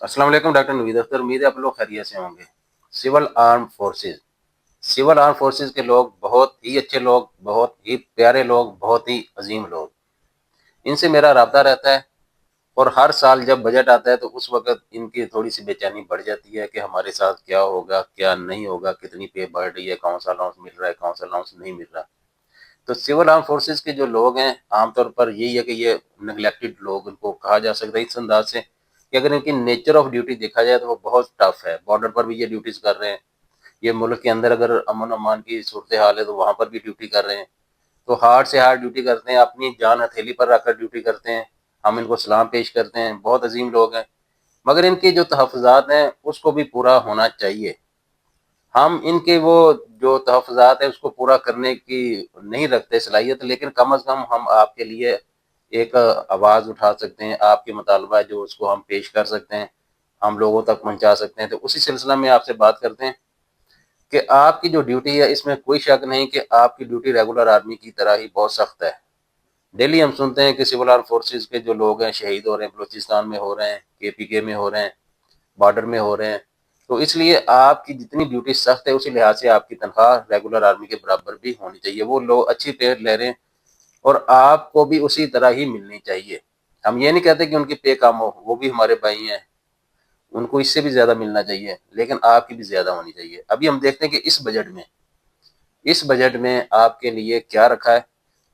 السلام علیکم ڈاکٹر نوید اختر، امید ہے آپ لوگ خیریت سے ہوں گے۔ Civil arm forces, civil arm forces کے لوگ بہت ہی اچھے لوگ، بہت ہی پیارے لوگ، بہت ہی عظیم لوگ، ان سے میرا رابطہ رہتا ہے، اور ہر سال جب بجٹ آتا ہے تو اس وقت ان کی تھوڑی سی بے چینی بڑھ جاتی ہے کہ ہمارے ساتھ کیا ہوگا کیا نہیں ہوگا، کتنی پے بڑھ رہی ہے، کون سا الاؤنس مل رہا ہے، کون سا الاؤنس نہیں مل رہا۔ تو سول آرم فورسز کے جو لوگ ہیں عام طور پر یہی ہے کہ یہ نگلیکٹڈ لوگ ان کو کہا جا سکتا ہے اس انداز سے کہ اگر ان کی نیچر آف ڈیوٹی دیکھا جائے تو وہ بہت ٹف ہے۔ بارڈر پر بھی یہ ڈیوٹیز کر رہے ہیں، یہ ملک کے اندر اگر امن امان کی صورتحال ہے تو وہاں پر بھی ڈیوٹی کر رہے ہیں، تو ہارڈ سے ہارڈ ڈیوٹی کرتے ہیں، اپنی جان ہتھیلی پر رکھ کر ڈیوٹی کرتے ہیں۔ ہم ان کو سلام پیش کرتے ہیں، بہت عظیم لوگ ہیں، مگر ان کی جو تحفظات ہیں اس کو بھی پورا ہونا چاہیے۔ ہم ان کے وہ جو تحفظات ہیں اس کو پورا کرنے کی نہیں رکھتے صلاحیت، لیکن کم از کم ہم آپ کے لیے ایک آواز اٹھا سکتے ہیں، آپ کے مطالبہ جو اس کو ہم پیش کر سکتے ہیں، ہم لوگوں تک پہنچا سکتے ہیں۔ تو اسی سلسلہ میں آپ سے بات کرتے ہیں کہ آپ کی جو ڈیوٹی ہے اس میں کوئی شک نہیں کہ آپ کی ڈیوٹی ریگولر آرمی کی طرح ہی بہت سخت ہے۔ ڈیلی ہم سنتے ہیں کہ سول آرم فورسز کے جو لوگ ہیں شہید ہو رہے ہیں، بلوچستان میں ہو رہے ہیں، KPK میں ہو رہے ہیں، بارڈر میں ہو رہے ہیں۔ تو اس لیے آپ کی جتنی ڈیوٹی سخت ہے اسی لحاظ سے آپ کی تنخواہ ریگولر آرمی کے برابر بھی ہونی چاہیے۔ وہ لوگ اچھی پے لے رہے ہیں اور آپ کو بھی اسی طرح ہی ملنی چاہیے۔ ہم یہ نہیں کہتے کہ ان کی پے کم ہو، وہ بھی ہمارے بھائی ہیں، ان کو اس سے بھی زیادہ ملنا چاہیے، لیکن آپ کی بھی زیادہ ہونی چاہیے۔ ابھی ہم دیکھتے ہیں کہ اس بجٹ میں آپ کے لیے کیا رکھا ہے۔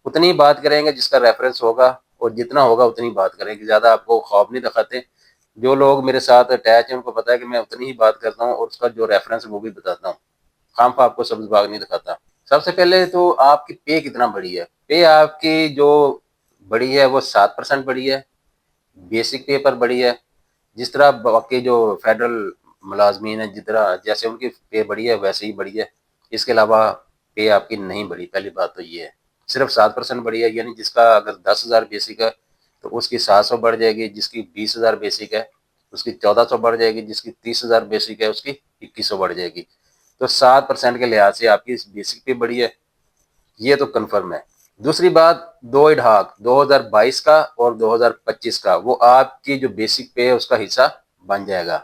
اتنی بات کریں گے جس کا ریفرنس ہوگا، اور جتنا ہوگا اتنی بات کریں گے، زیادہ آپ کو خواب نہیں دکھاتے۔ جو لوگ میرے ساتھ اٹیچ ہیں ان کو پتا ہے کہ میں اتنی ہی بات کرتا ہوں اور اس کا جو ریفرنس ہے وہ بھی بتاتا ہوں، خام خواہ آپ کو سبز باغ نہیں دکھاتا۔ سب سے پہلے تو آپ کی پے کتنا بڑی ہے۔ پے آپ کی جو بڑی ہے وہ 7% بڑی ہے، بیسک پے پر بڑی ہے۔ جس طرح باقی جو فیڈرل ملازمین ہیں جیسے ان کی پے بڑی ہے ویسے ہی بڑی ہے، اس کے علاوہ پے آپ کی نہیں بڑی۔ پہلی بات تو یہ ہے، صرف 7% بڑی ہے، یعنی جس کا اگر 10,000 بیسک ہے تو اس کی 700 بڑھ جائے گی، جس کی 20,000 بیسک ہے اس کی 1400 بڑھ جائے گی، جس کی 30,000 بیسک ہے اس کی 2100 بڑھ جائے گی۔ تو 7% کے لحاظ سے آپ کی بیسک پے بڑی ہے، یہ تو کنفرم ہے۔ دوسری بات، 2022 کا اور 2025 کا وہ آپ کی جو بیسک پے ہے اس کا حصہ بن جائے گا۔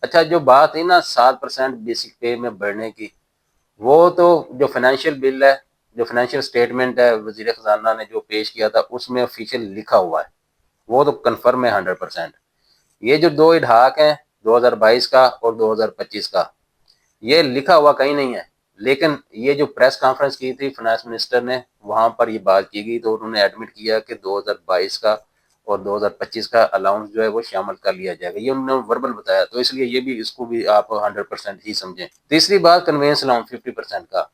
اچھا، جو بات ہے نا 7% بیسک پے میں بڑھنے کی، وہ تو جو فائنینشیل بل ہے، جو فائنینشیل سٹیٹمنٹ ہے وزیر خزانہ نے جو پیش کیا تھا اس میں آفیشیل لکھا ہوا ہے، وہ تو کنفرم ہے 100%۔ یہ جو دو اڈھاق ہیں 2022 کا اور 2025 کا، یہ لکھا ہوا کہیں نہیں ہے، لیکن یہ جو پریس کانفرنس کی تھی فائنانس منسٹر نے، وہاں پر یہ بات کی گئی تو انہوں نے ایڈمٹ کیا کہ 2022 کا اور 2025 کا الاؤنس جو ہے وہ شامل کر لیا جائے گا، یہ انہوں نے وربل بتایا، تو اس لیے یہ بھی اس کو بھی آپ 100% ہی سمجھیں۔ تیسری بات، کنوینس الاؤنس 50% کا،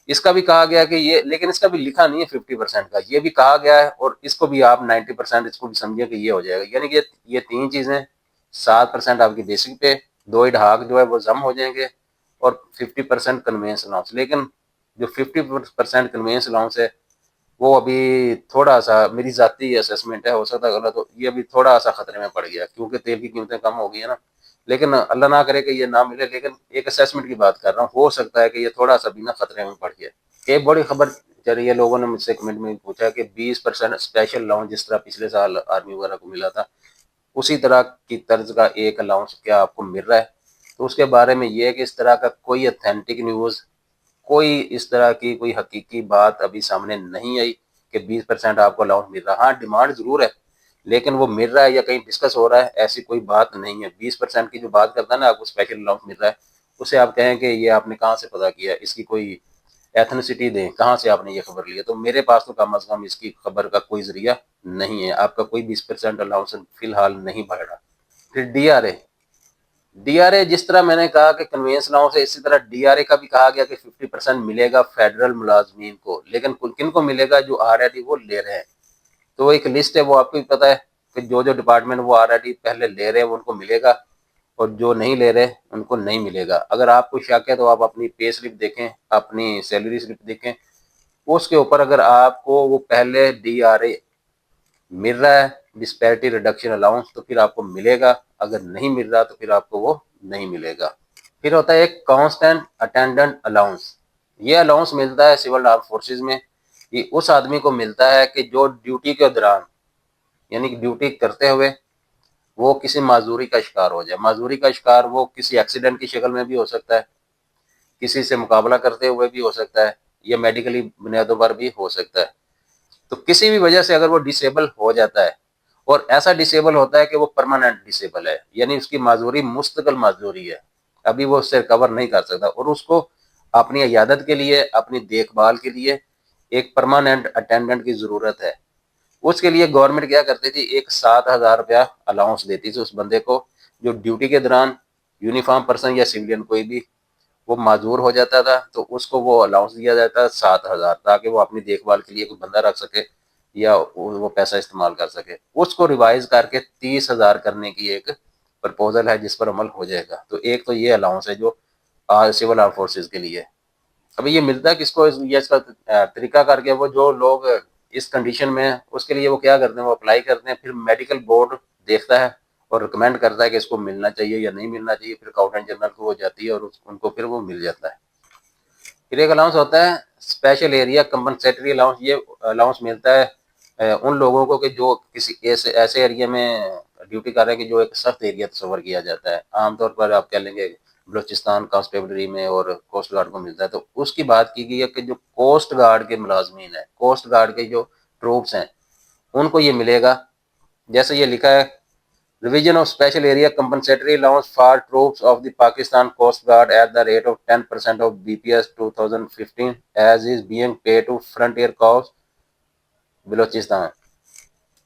اس کا بھی کہا گیا کہ یہ، لیکن اس کا بھی لکھا نہیں ہے 50% کا، یہ بھی کہا گیا ہے، اور اس کو بھی آپ 90% اس کو بھی سمجھیں کہ یہ ہو جائے گا، یعنی کہ یہ تین چیزیں، 7% آپ کی بیسک پہ، دو اڈھاق جو ہے وہ ضم ہو جائیں گے، اور 50% کنوینس الاؤنس۔ لیکن جو 50% کنوینس الاؤنس ہے وہ ابھی تھوڑا سا، میری ذاتی اسیسمنٹ ہے، ہو سکتا ہے غلط ہو، یہ ابھی تھوڑا سا خطرے میں پڑ گیا کیونکہ تیل کی قیمتیں کم ہو گئی ہیں نا، لیکن اللہ نہ کرے کہ یہ نہ ملے، لیکن ایک اسیسمنٹ کی بات کر رہا ہوں، ہو سکتا ہے کہ یہ تھوڑا سا بھی نا خطرے میں پڑ گیا۔ ایک بڑی خبر چل رہی ہے، لوگوں نے مجھ سے کمنٹ میں پوچھا کہ 20% اسپیشل الاؤنس جس طرح پچھلے سال آرمی وغیرہ کو ملا تھا اسی طرح کی طرز کا ایک الاؤنس کیا آپ کو مل رہا ہے؟ تو اس کے بارے میں یہ ہے کہ اس طرح کا کوئی اتھینٹک نیوز، کوئی اس طرح کی کوئی حقیقی بات ابھی سامنے نہیں آئی کہ 20% آپ کو الاؤنس مل رہا ہے۔ ہاں، ڈیمانڈ ضرور ہے، لیکن وہ مل رہا ہے یا کہیں ڈسکس ہو رہا ہے ایسی کوئی بات نہیں ہے۔ 20% کی جو بات کرتا ہے نا، آپ کو اسپیشل الاؤنس مل رہا ہے، اسے آپ کہیں کہ یہ آپ نے کہاں سے پتا کیا، اس کی کوئی ایتھنسٹی دیں، کہاں سے آپ نے یہ خبر لی ہے؟ تو میرے پاس تو کم از کم اس کی خبر کا کوئی ذریعہ نہیں ہے۔ آپ کا کوئی 20% الاؤنس فی الحال نہیں بڑھ رہا۔ پھر ڈی آر اے جس طرح میں نے کہا کہ کنوینس الاؤنس ہے، اسی طرح DRA کا بھی کہا گیا کہ 50% ملے گا فیڈرل ملازمین کو، لیکن کن کو ملے گا؟ جو آلریڈی وہ لے رہے ہیں۔ تو ایک لسٹ ہے، وہ آپ کو بھی پتا ہے کہ جو ڈپارٹمنٹ وہ آلریڈی پہلے لے رہے ہیں ان کو ملے گا، اور جو نہیں لے رہے ان کو نہیں ملے گا۔ اگر آپ کو شک ہے تو آپ اپنی پے سلپ دیکھیں، اپنی سیلری سلپ دیکھیں، اس کے اوپر اگر آپ کو وہ پہلے DRA مل رہا ہے، ڈسپیرٹی ریڈکشن الاؤنس، تو پھر آپ کو ملے گا، اگر نہیں مل رہا تو پھر آپ کو وہ نہیں ملے گا۔ پھر ہوتا ہے ایک کانسٹنٹ اٹینڈنٹ الاؤنس، یہ الاؤنس ملتا ہے سول آرم فورسز میں، یہ اس آدمی کو ملتا ہے کہ جو ڈیوٹی کے دوران، یعنی کہ ڈیوٹی کرتے ہوئے وہ کسی معذوری کا شکار ہو جائے. معذوری کا شکار وہ کسی ایکسیڈنٹ کی شکل میں بھی ہو سکتا ہے, کسی سے مقابلہ کرتے ہوئے بھی ہو سکتا ہے, یا میڈیکلی بنیادوں پر بھی ہو سکتا ہے. تو کسی بھی وجہ سے اگر وہ ڈسیبل ہو جاتا ہے, اور ایسا ڈسیبل ہوتا ہے کہ وہ پرماننٹ ڈسیبل ہے, یعنی اس کی معذوری مستقل معذوری ہے, ابھی وہ اس سے ریکور نہیں کر سکتا, اور اس کو اپنی عیادت کے لیے, اپنی دیکھ بھال کے لیے ایک پرماننٹ اٹینڈنٹ کی ضرورت ہے. اس کے لیے گورنمنٹ کیا کرتی تھی, ایک 7,000 روپیہ الاؤنس دیتی تھی اس بندے کو, جو ڈیوٹی کے دوران یونیفارم پرسن یا سویلین کوئی بھی وہ معذور ہو جاتا تھا, تو اس کو وہ الاؤنس دیا جاتا ہے 7,000, تاکہ وہ اپنی دیکھ بھال کے لیے کوئی بندہ رکھ سکے یا وہ پیسہ استعمال کر سکے. اس کو ریوائز کر کے 30,000 کرنے کی ایک پرپوزل ہے جس پر عمل ہو جائے گا. تو ایک تو یہ الاؤنس ہے جو سول آرم فورسز کے لیے. ابھی یہ ملتا ہے کس کو, یہ اس کا طریقہ کر کے, وہ جو لوگ اس کنڈیشن میں اس کے لیے وہ کیا کرتے ہیں, وہ اپلائی کرتے ہیں, پھر میڈیکل بورڈ دیکھتا ہے اور ریکمینڈ کرتا ہے کہ اس کو ملنا چاہیے یا نہیں ملنا چاہیے, پھر اکاؤنٹنٹ جنرل کو وہ جاتی ہے اور ان کو پھر وہ مل جاتا ہے. پھر ایک الاؤنس ہوتا ہے اسپیشل ایریا کمپنسیٹری الاؤنس. یہ الاؤنس ملتا ہے ان لوگوں کو کہ جو کسی ایسے ایریا میں ڈیوٹی کر رہے ہیں کہ جو ایک سخت ایریا تصور کیا جاتا ہے. عام طور پر آپ کہہ لیں گے بلوچستان کانسٹیبلری میں اور کوسٹ گارڈ کو ملتا ہے. تو اس کی بات کی گئی ہے کہ جو کوسٹ گارڈ کے ملازمین ہیں, کوسٹ گارڈ کے جو ٹروپس ہیں, ان کو یہ ملے گا. جیسے یہ لکھا ہے, revision of special area compensatory allowance for troops of the Pakistan coast guard at the rate of 10% of BPS 2015 as is being pay to frontier corps Balochistan.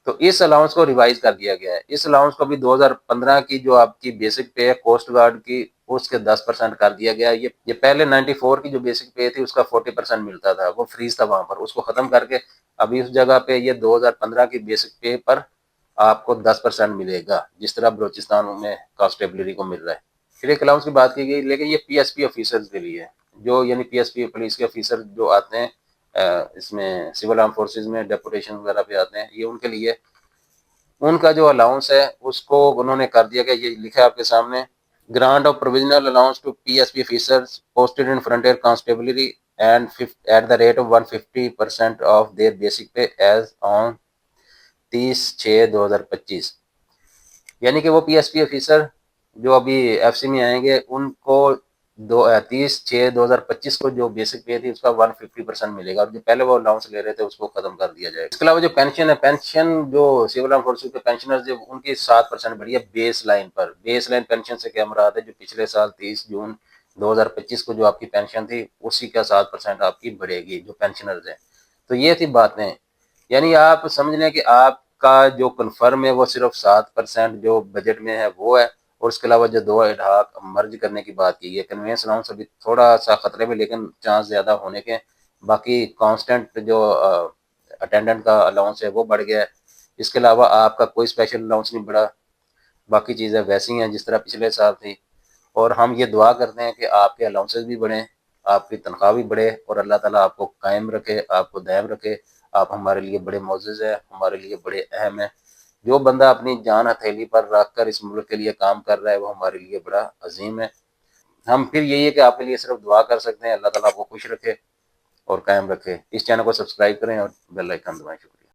تو اس الاؤنس کو ریوائز کر دیا گیا ہے. اس الاؤنس کو بھی 2015 کی جو آپ کی بیسک پے ہے کوسٹ گارڈ کی, اس کے 10% کر دیا گیا. یہ پہلے 94 کی جو بیسک پے تھی اس کا 40% ملتا تھا, وہ فریز تھا وہاں پر, اس کو ختم کر کے ابھی اس جگہ پہ یہ 2015 کی بیسک پے پر آپ کو 10% ملے گا, جس طرح بلوچستان میں کانسٹیبلری کو مل رہا ہے. پھر ایک الاؤنس کی بات کی گئی, لیکن یہ PSP آفیسرز کے لیے, جو یعنی PSP پولیس کے آفیسر جو آتے ہیں اس میں سول آرم فورسز میں ڈیپوٹیشن وغیرہ پہ آتے ہیں, یہ ان کے لیے ان کا جو الاؤنس ہے اس کو انہوں نے کر دیا کہ یہ لکھا ہے آپ کے سامنے, grant of provisional allowance to PSP officers posted in frontier constabulary and at the rate of 150% of their basic pay as on 30/6/2025. یعنی کہ وہ PSP آفیسر جو ابھی FC میں آئیں گے, ان کو 30/6/2025 کو جو بیسک پے تھی اس کا 150% ملے گا, اور جو پہلے وہ الاؤنس لے رہے تھے اس کو ختم کر دیا جائے گا. اس کے علاوہ جو پینشن ہے, پینشن جو سول آرم فورسز کے پینشنرز ہیں ان کی 7% بڑھی ہے بیس لائن پر. بیس لائن پینشن سے کیا مراد ہے, جو پچھلے سال 30 جون 2025 کو جو آپ کی پینشن تھی اسی کا 7% آپ کی بڑھے گی جو پینشنرز ہیں. تو یہ تھی باتیں, یعنی آپ سمجھ لیں کہ آپ کا جو کنفرم ہے وہ صرف 7% جو بجٹ میں ہے وہ ہے, اور اس کے علاوہ جو 2 اڈھاک مرج کرنے کی بات کی ہے. کنوینس الاؤنس ابھی تھوڑا سا خطرے میں, لیکن چانس زیادہ ہونے کے. باقی کانسٹنٹ جو اٹینڈنٹ کا الاؤنس ہے وہ بڑھ گیا ہے. اس کے علاوہ آپ کا کوئی اسپیشل الاؤنس نہیں بڑھا, باقی چیزیں ویسی ہیں جس طرح پچھلے سال تھی. اور ہم یہ دعا کرتے ہیں کہ آپ کے الاؤنسز بھی بڑھیں, آپ کی تنخواہ بھی بڑھے, اور اللہ تعالیٰ آپ کو قائم رکھے, آپ کو دائم رکھے. آپ ہمارے لیے بڑے معزز ہیں, ہمارے لیے بڑے اہم ہیں. جو بندہ اپنی جان ہتھیلی پر رکھ کر اس ملک کے لیے کام کر رہا ہے وہ ہمارے لیے بڑا عظیم ہے. ہم پھر یہی ہے کہ آپ کے لیے صرف دعا کر سکتے ہیں, اللہ تعالیٰ آپ کو خوش رکھے اور قائم رکھے. اس چینل کو سبسکرائب کریں اور بیل آئیکن دبائیں. شکریہ.